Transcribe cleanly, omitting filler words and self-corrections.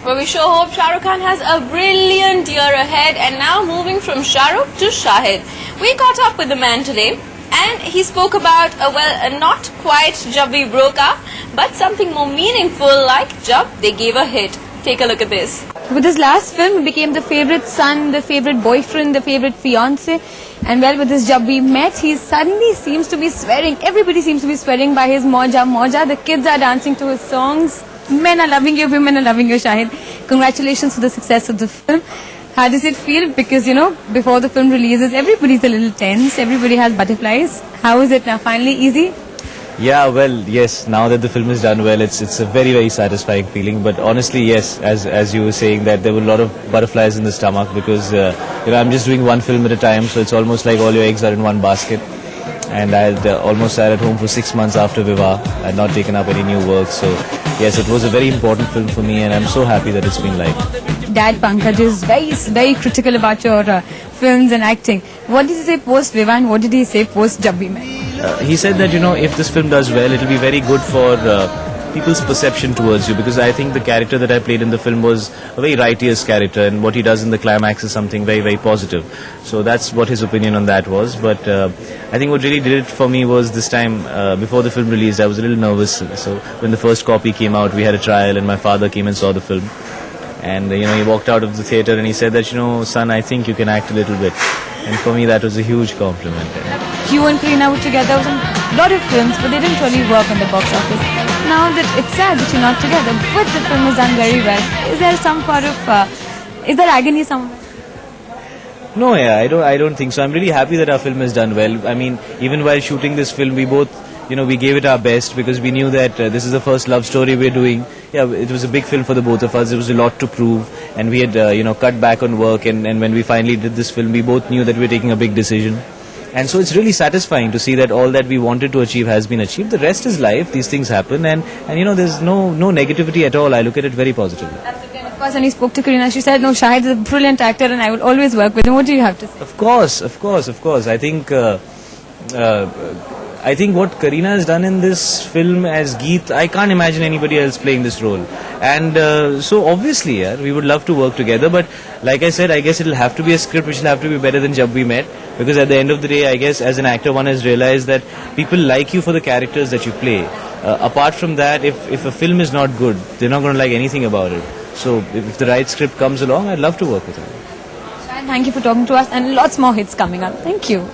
Well, we sure hope Shah Rukh Khan has a brilliant year ahead. And now moving from Shah Rukh to Shahid. We caught up with the man today and he spoke about, not quite Jab We Broke Up, but something more meaningful like Jab They Gave a Hit. Take a look at this. With his last film, he became the favorite son, the favorite boyfriend, the favorite fiance. And well, with this Jab We Met, he suddenly seems to be swearing. Everybody seems to be swearing by his Moja Moja. The kids are dancing to his songs. Men are loving you, women are loving you, Shahid. Congratulations for the success of the film. How does it feel? Because, before the film releases, everybody's a little tense. Everybody has butterflies. How is it now? Finally easy? Yeah, well, yes, now that the film is done well, it's a very, very satisfying feeling. But honestly, yes, as you were saying, that there were a lot of butterflies in the stomach because, I'm just doing one film at a time, so it's almost like all your eggs are in one basket. And I had almost sat at home for 6 months after Viva. I had not taken up any new work, so yes, it was a very important film for me, and I'm so happy that it's been liked. Dad Pankaj is very, very critical about your films and acting. What did he say post Viva and what did he say post Jab We Met? He said that, if this film does well, it'll be very good for people's perception towards you, because I think the character that I played in the film was a very righteous character, and what he does in the climax is something very, very positive. So that's what his opinion on that was. But I think what really did it for me was this time, before the film released, I was a little nervous. So when the first copy came out, we had a trial, and my father came and saw the film. And, he walked out of the theatre and he said that, son, I think you can act a little bit. And for me, that was a huge compliment. You and Kareena were together on a lot of films, but they didn't really work on the box office. Now that it's sad that you're not together, but the film has done very well. Is there some sort of, is there agony somewhere? No, I don't think so. I'm really happy that our film has done well. I mean, even while shooting this film, we both, we gave it our best because we knew that this is the first love story we're doing. Yeah, it was a big film for the both of us. There was a lot to prove, and we had, cut back on work. And when we finally did this film, we both knew that we were taking a big decision. And so it's really satisfying to see that all that we wanted to achieve has been achieved. The rest is life. These things happen, and there's no negativity at all. I look at it very positively. And of course, when he spoke to Kareena, she said, "No, Shahid is a brilliant actor, and I will always work with him." What do you have to say? Of course. I think what Kareena has done in this film as Geet, I can't imagine anybody else playing this role. And so obviously, we would love to work together. But like I said, I guess it'll have to be a script which will have to be better than Jab We Met. Because at the end of the day, I guess as an actor, one has realized that people like you for the characters that you play. Apart from that, if a film is not good, they're not going to like anything about it. So if the right script comes along, I'd love to work with it. Thank you for talking to us, and lots more hits coming up. Thank you.